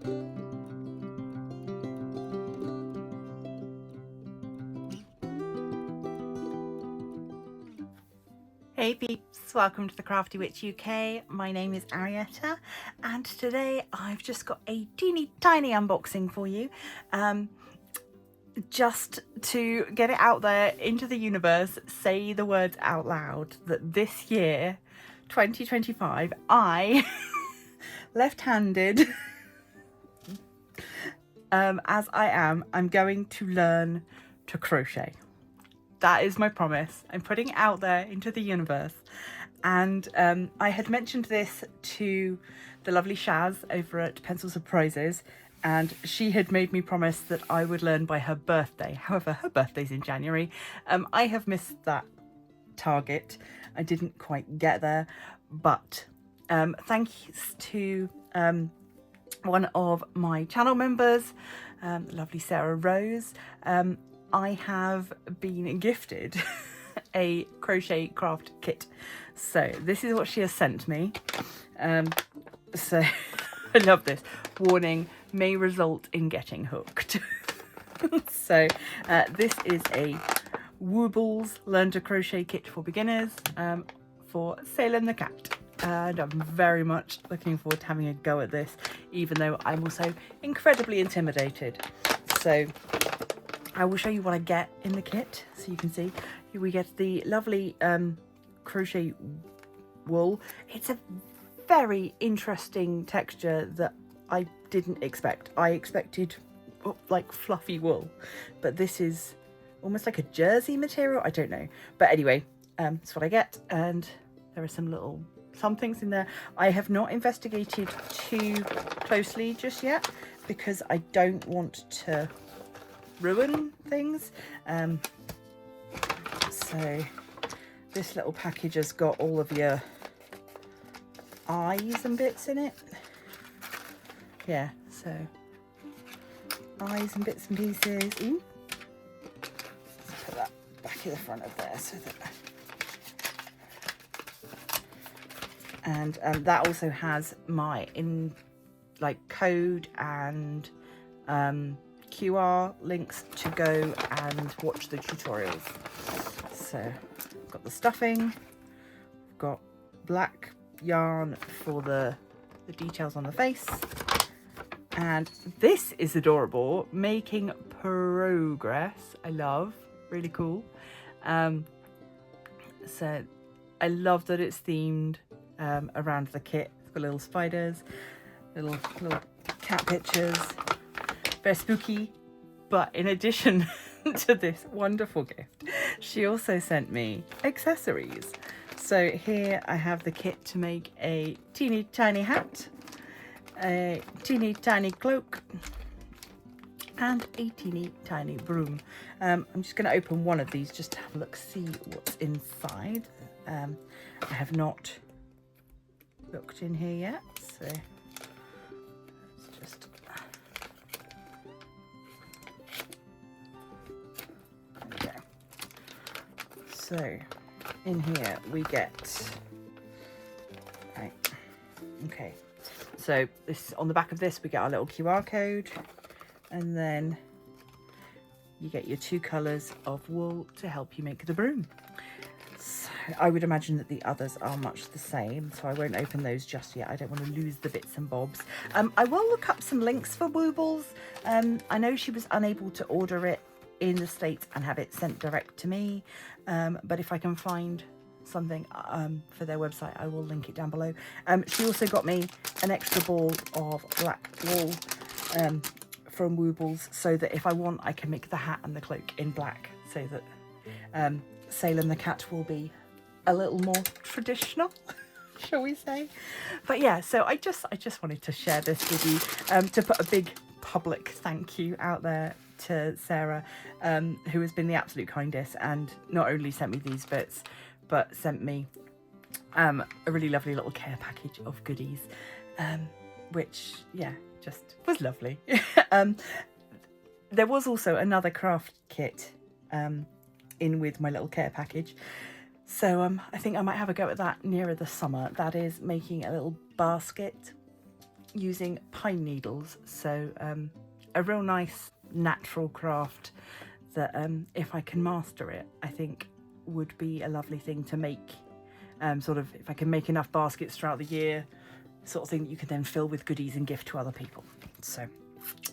Hey peeps, welcome to the Crafty Witch UK. My name is Arietta and today I've just got a teeny tiny unboxing for you. Just to get it out there into the universe, say the words out loud that this year, 2025, I, left-handed as I am, I'm going to learn to crochet. That is my promise. I'm putting it out there into the universe. And I had mentioned this to the lovely Shaz over at Pencil Surprises, and she had made me promise that I would learn by her birthday. However, her birthday's in January. I have missed that target. I didn't quite get there, but thanks to one of my channel members, the lovely Sara Rose, I have been gifted a crochet craft kit. So this is what she has sent me. So I love this. Warning, may result in getting hooked. So this is a Woobles Learn to Crochet Kit for Beginners for Salem the cat. And I'm very much looking forward to having a go at this, even though I'm also incredibly intimidated. So I will show you what I get in the kit so you can see. Here we get the lovely crochet wool. It's a very interesting texture that I didn't expect. I expected like fluffy wool, but this is almost like a jersey material. I don't know. But anyway, that's what I get. And there are some things in there. I have not investigated too closely just yet because I don't want to ruin things. So this little package has got all of your eyes and bits in it. Yeah, so eyes and bits and pieces. Ooh. Let's put that back in the front of there so that. And that also has my code and QR links to go and watch the tutorials. So I've got the stuffing, I've got black yarn for the details on the face, and this is adorable, making progress. I love, really cool. So I love that it's themed around the kit. It's got little spiders, little cat pictures. Very spooky. But in addition to this wonderful gift, she also sent me accessories. So here I have the kit to make a teeny tiny hat, a teeny tiny cloak, and a teeny tiny broom. I'm just going to open one of these just to have a look, see what's inside. I have not looked in here yet, so let's just okay. So in here we get okay, so this on the back of this we get our little QR code, and then you get your 2 colors of wool to help you make the broom. So I would imagine that the others are much the same, so I won't open those just yet. I don't want to lose the bits and bobs. I will look up some links for Woobles. I know she was unable to order it in the States and have it sent direct to me, but if I can find something for their website, I will link it down below. She also got me an extra ball of black wool from Woobles, so that if I want, I can make the hat and the cloak in black, so that Salem the cat will be a little more traditional, shall we say. But yeah, so I just wanted to share this with you, to put a big public thank you out there to Sarah, who has been the absolute kindest, and not only sent me these bits, but sent me a really lovely little care package of goodies, which, yeah, just was lovely. There was also another craft kit in with my little care package, so I think I might have a go at that nearer the summer. That is making a little basket using pine needles. So a real nice natural craft that if I can master it, I think would be a lovely thing to make. Sort of if I can make enough baskets throughout the year, sort of thing that you can then fill with goodies and gift to other people. So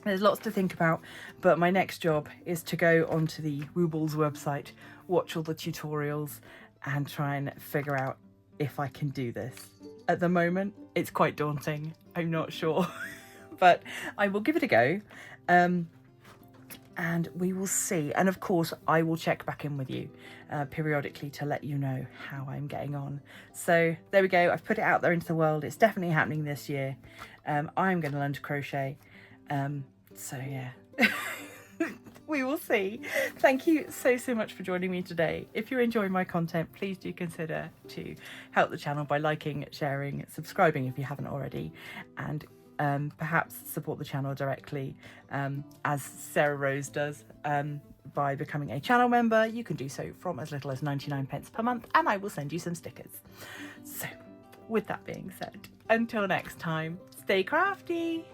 there's lots to think about, but my next job is to go onto the Woobles website, watch all the tutorials and try and figure out if I can do this. At the moment, it's quite daunting. I'm not sure, but I will give it a go. And we will see. And of course, I will check back in with you periodically to let you know how I'm getting on. So there we go. I've put it out there into the world. It's definitely happening this year. I'm going to learn to crochet. So yeah, we will see. Thank you so much for joining me today. If you're enjoying my content, please do consider to help the channel by liking, sharing, subscribing if you haven't already, and perhaps support the channel directly as Sara Rose does by becoming a channel member. You can do so from as little as 99p per month and I will send you some stickers. So with that being said, until next time, stay crafty.